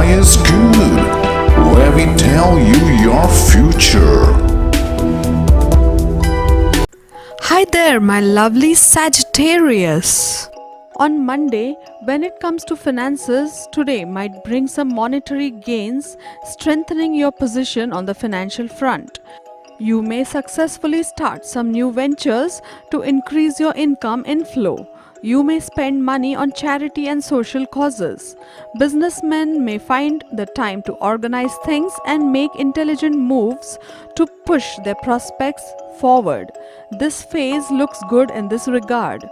Sky is Good, where we tell you your future. Hi there, my lovely Sagittarius. On Monday, when it comes to finances, today might bring some monetary gains, strengthening your position on the financial front. You may successfully start some new ventures to increase your income inflow. You may spend money on charity and social causes. Businessmen may find the time to organize things and make intelligent moves to push their prospects forward. This phase looks good in this regard.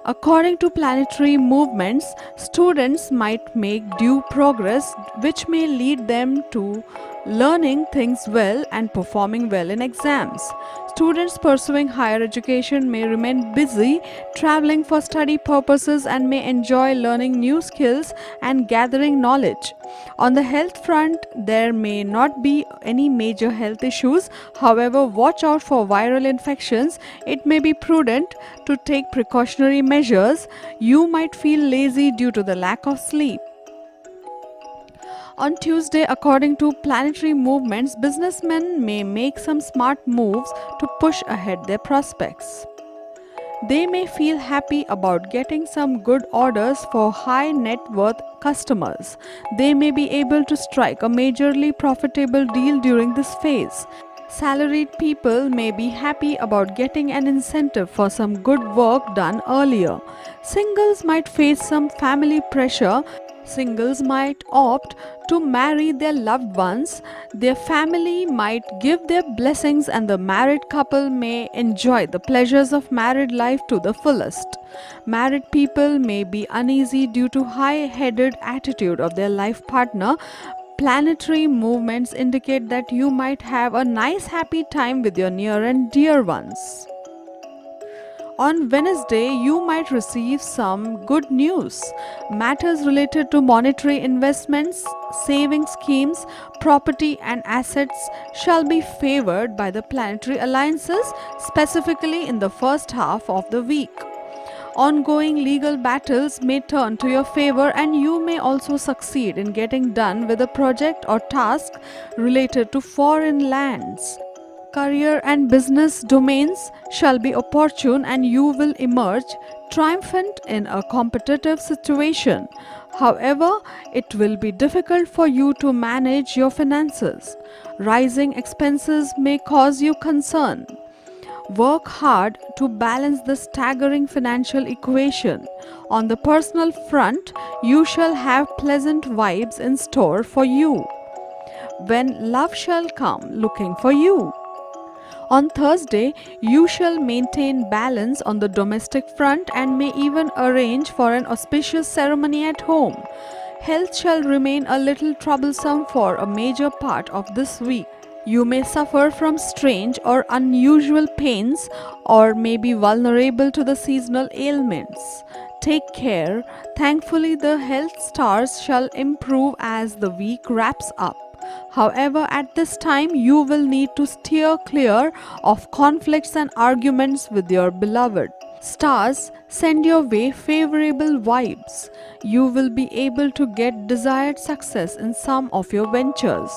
According to planetary movements, students might make due progress, which may lead them to learning things well and performing well in exams. Students pursuing higher education may remain busy traveling for study purposes and may enjoy learning new skills and gathering knowledge. On the health front, there may not be any major health issues. However, watch out for viral infections. It may be prudent to take precautionary measures. You might feel lazy due to the lack of sleep. On Tuesday, according to planetary movements, businessmen may make some smart moves to push ahead their prospects. They may feel happy about getting some good orders for high net worth customers. They may be able to strike a majorly profitable deal during this phase. Salaried people may be happy about getting an incentive for some good work done earlier. Singles might face some family pressure. Singles might opt to marry their loved ones. Their family might give their blessings, and the married couple may enjoy the pleasures of married life to the fullest. Married people may be uneasy due to high-headed attitude of their life partner. Planetary movements indicate that you might have a nice happy time with your near and dear ones. On Wednesday, you might receive some good news. Matters related to monetary investments, saving schemes, property and assets shall be favored by the planetary alliances, specifically in the first half of the week. Ongoing legal battles may turn to your favor, and you may also succeed in getting done with a project or task related to foreign lands. Career and business domains shall be opportune, and you will emerge triumphant in a competitive situation. However, it will be difficult for you to manage your finances. Rising expenses may cause you concern. Work hard to balance the staggering financial equation. On the personal front, you shall have pleasant vibes in store for you, when love shall come looking for you. On Thursday, you shall maintain balance on the domestic front and may even arrange for an auspicious ceremony at home. Health shall remain a little troublesome for a major part of this week. You may suffer from strange or unusual pains or may be vulnerable to the seasonal ailments. Take care. Thankfully, the health stars shall improve as the week wraps up. However, at this time, you will need to steer clear of conflicts and arguments with your beloved. Stars, send your way favorable vibes. You will be able to get desired success in some of your ventures.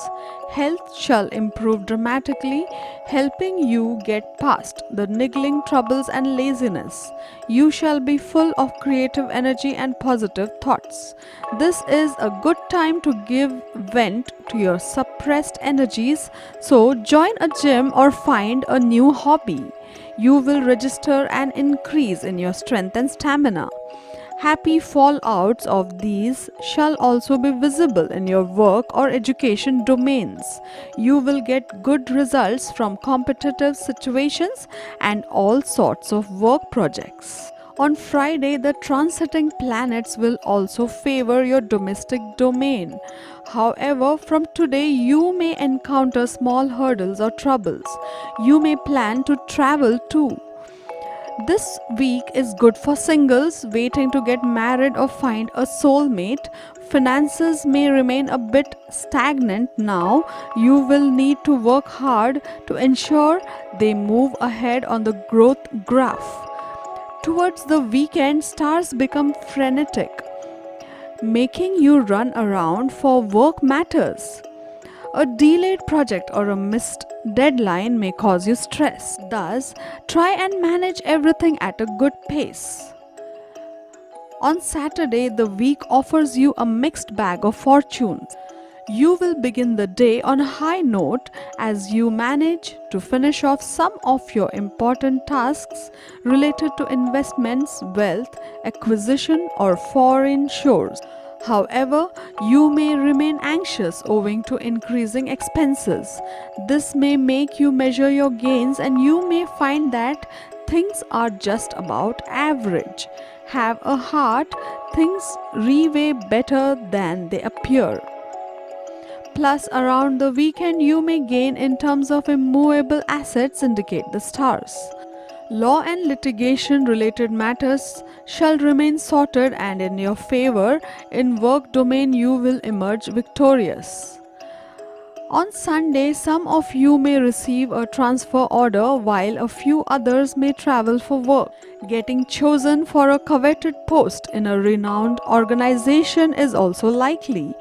Health shall improve dramatically, helping you get past the niggling troubles and laziness. You shall be full of creative energy and positive thoughts. This is a good time to give vent to your suppressed energies, so join a gym or find a new hobby. You will register an increase in your strength and stamina. Happy fallouts of these shall also be visible in your work or education domains. You will get good results from competitive situations and all sorts of work projects. On Friday, the transiting planets will also favor your domestic domain. However, from today, you may encounter small hurdles or troubles. You may plan to travel too. This week is good for singles waiting to get married or find a soulmate. Finances may remain a bit stagnant now. You will need to work hard to ensure they move ahead on the growth graph. Towards the weekend, stars become frenetic. making you run around for work matters. A delayed project or a missed deadline may cause you stress. Thus, try and manage everything at a good pace. On Saturday, the week offers you a mixed bag of fortunes. You will begin the day on a high note as you manage to finish off some of your important tasks related to investments, wealth, acquisition, or foreign shores. However, you may remain anxious owing to increasing expenses. This may make you measure your gains and you may find that things are just about average. Have a heart, things reweigh better than they appear. Plus, around the weekend, you may gain in terms of immovable assets, indicate the stars. Law and litigation related matters shall remain sorted and in your favor. In work domain, you will emerge victorious. On Sunday, some of you may receive a transfer order while a few others may travel for work. Getting chosen for a coveted post in a renowned organization is also likely,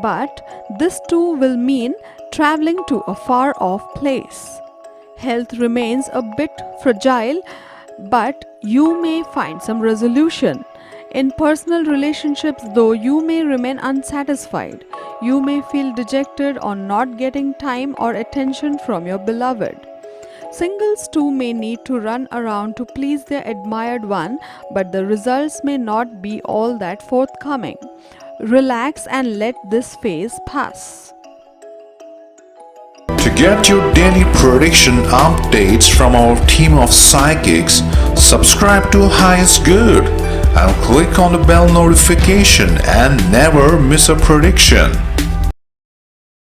but this too will mean traveling to a far off place. Health remains a bit fragile, but you may find some resolution. In personal relationships, though, you may remain unsatisfied. You may feel dejected on not getting time or attention from your beloved. Singles too may need to run around to please their admired one, but the results may not be all that forthcoming. Relax and let this phase pass. To get your daily prediction updates from our team of psychics, subscribe to Highest Good and click on the bell notification and never miss a prediction.